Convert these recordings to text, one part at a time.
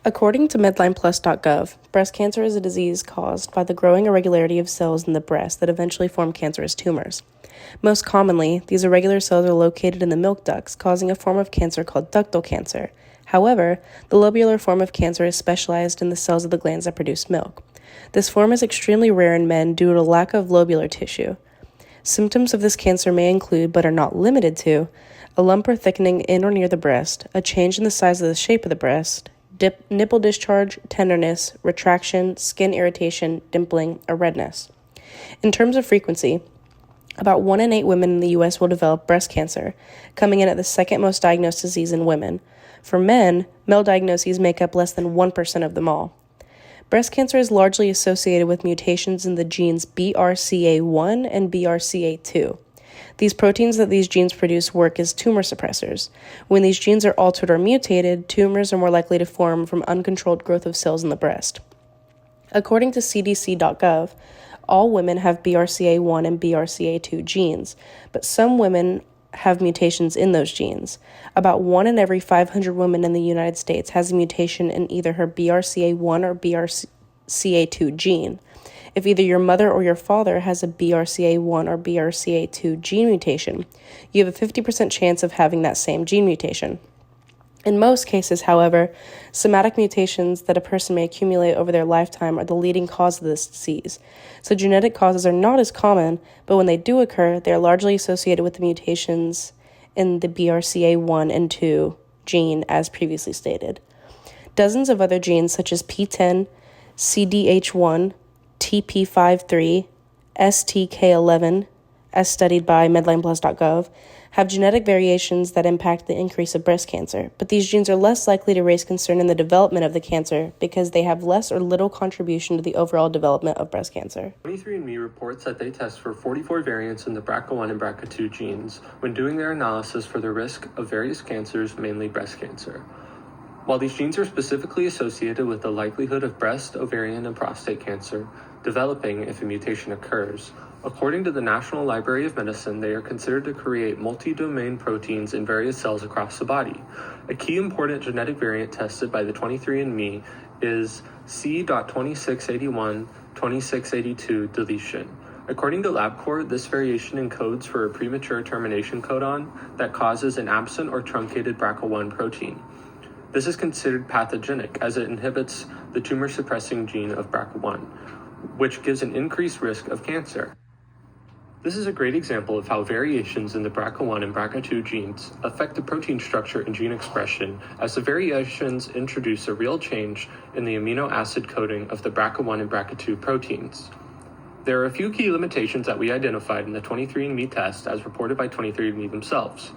According to MedlinePlus.gov, breast cancer is a disease caused by the growing irregularity of cells in the breast that eventually form cancerous tumors. Most commonly, these irregular cells are located in the milk ducts, causing a form of cancer called ductal cancer. However, the lobular form of cancer is specialized in the cells of the glands that produce milk. This form is extremely rare in men due to lack of lobular tissue. Symptoms of this cancer may include, but are not limited to, a lump or thickening in or near the breast, a change in the size of the shape of the breast, nipple discharge, tenderness, retraction, skin irritation, dimpling, or redness. In terms of frequency, about 1 in 8 women in the U.S. will develop breast cancer, coming in at the second most diagnosed disease in women. For men, male diagnoses make up less than 1% of them all. Breast cancer is largely associated with mutations in the genes BRCA1 and BRCA2. These proteins that these genes produce work as tumor suppressors. When these genes are altered or mutated, tumors are more likely to form from uncontrolled growth of cells in the breast. According to CDC.gov, all women have BRCA1 and BRCA2 genes, but some women have mutations in those genes. About 1 in every 500 women in the United States has a mutation in either her BRCA1 or BRCA2 gene. If either your mother or your father has a BRCA1 or BRCA2 gene mutation, you have a 50% chance of having that same gene mutation. In most cases, however, somatic mutations that a person may accumulate over their lifetime are the leading cause of this disease. So genetic causes are not as common, but when they do occur, they are largely associated with the mutations in the BRCA1 and 2 gene, as previously stated. Dozens of other genes such as PTEN, CDH1, TP53, STK11, as studied by MedlinePlus.gov, have genetic variations that impact the increase of breast cancer, but these genes are less likely to raise concern in the development of the cancer because they have less or little contribution to the overall development of breast cancer. 23andMe reports that they test for 44 variants in the BRCA1 and BRCA2 genes when doing their analysis for the risk of various cancers, mainly breast cancer. While these genes are specifically associated with the likelihood of breast, ovarian, and prostate cancer developing if a mutation occurs, according to the National Library of Medicine, they are considered to create multi-domain proteins in various cells across the body. A key important genetic variant tested by the 23andMe is C.2681-2682 deletion. According to LabCorp, this variation encodes for a premature termination codon that causes an absent or truncated BRCA1 protein. This is considered pathogenic as it inhibits the tumor-suppressing gene of BRCA1, which gives an increased risk of cancer. This is a great example of how variations in the BRCA1 and BRCA2 genes affect the protein structure and gene expression, as the variations introduce a real change in the amino acid coding of the BRCA1 and BRCA2 proteins. There are a few key limitations that we identified in the 23andMe test as reported by 23andMe themselves.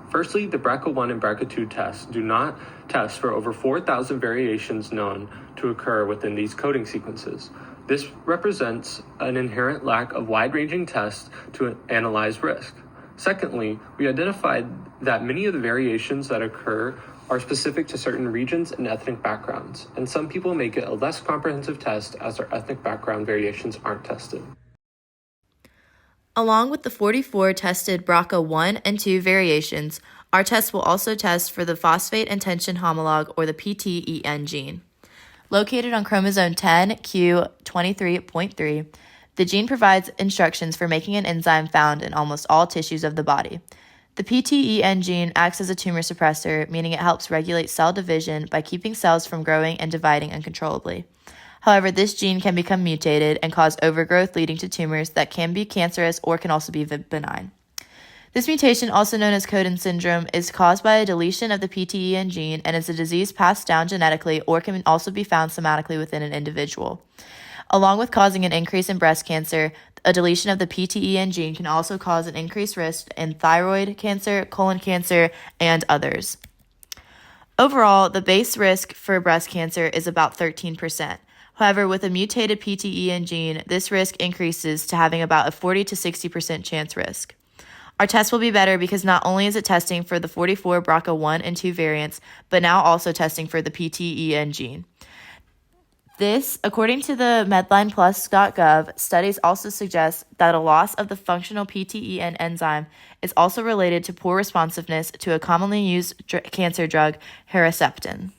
Firstly, the BRCA1 and BRCA2 tests do not test for over 4,000 variations known to occur within these coding sequences. This represents an inherent lack of wide-ranging tests to analyze risk. Secondly, we identified that many of the variations that occur are specific to certain regions and ethnic backgrounds, and some people make it a less comprehensive test as their ethnic background variations aren't tested. Along with the 44 tested BRCA1 and 2 variations, our test will also test for the phosphate intention homolog, or the PTEN gene. Located on chromosome 10q23.3, the gene provides instructions for making an enzyme found in almost all tissues of the body. The PTEN gene acts as a tumor suppressor, meaning it helps regulate cell division by keeping cells from growing and dividing uncontrollably. However, this gene can become mutated and cause overgrowth, leading to tumors that can be cancerous or can also be benign. This mutation, also known as Codon syndrome, is caused by a deletion of the PTEN gene and is a disease passed down genetically or can also be found somatically within an individual. Along with causing an increase in breast cancer, a deletion of the PTEN gene can also cause an increased risk in thyroid cancer, colon cancer, and others. Overall, the base risk for breast cancer is about 13%. However, with a mutated PTEN gene, this risk increases to having about a 40 to 60% chance risk. Our test will be better because not only is it testing for the 44 BRCA1 and 2 variants, but now also testing for the PTEN gene. This, according to the MedlinePlus.gov, studies also suggest that a loss of the functional PTEN enzyme is also related to poor responsiveness to a commonly used cancer drug, Herceptin.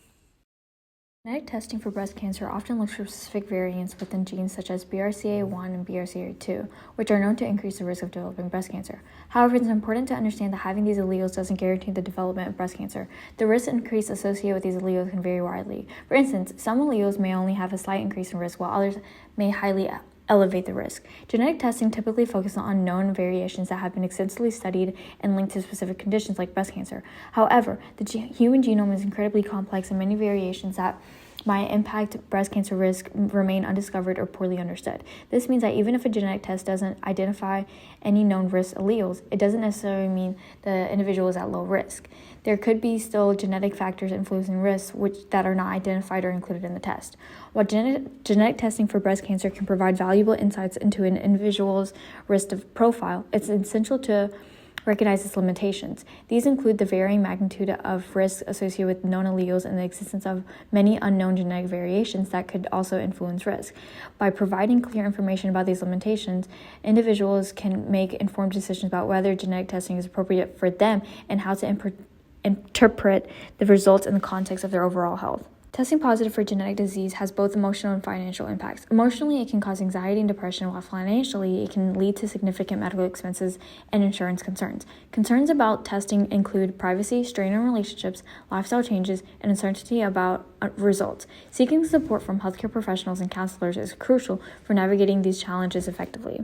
Genetic testing for breast cancer often looks for specific variants within genes such as BRCA1 and BRCA2, which are known to increase the risk of developing breast cancer. However, it's important to understand that having these alleles doesn't guarantee the development of breast cancer. The risk increase associated with these alleles can vary widely. For instance, some alleles may only have a slight increase in risk, while others may highly elevate the risk. Genetic testing typically focuses on known variations that have been extensively studied and linked to specific conditions like breast cancer. However, the human genome is incredibly complex, and many variations that might impact breast cancer risk remain undiscovered or poorly understood. This means that even if a genetic test doesn't identify any known risk alleles, it doesn't necessarily mean the individual is at low risk. There could be still genetic factors influencing risks that are not identified or included in the test. While genetic testing for breast cancer can provide valuable insights into an individual's risk profile, it's essential to recognize its limitations. These include the varying magnitude of risk associated with known alleles and the existence of many unknown genetic variations that could also influence risk. By providing clear information about these limitations, individuals can make informed decisions about whether genetic testing is appropriate for them and how to interpret the results in the context of their overall health. Testing positive for genetic disease has both emotional and financial impacts. Emotionally, it can cause anxiety and depression, while financially, it can lead to significant medical expenses and insurance concerns. Concerns about testing include privacy, strain on relationships, lifestyle changes, and uncertainty about results. Seeking support from healthcare professionals and counselors is crucial for navigating these challenges effectively.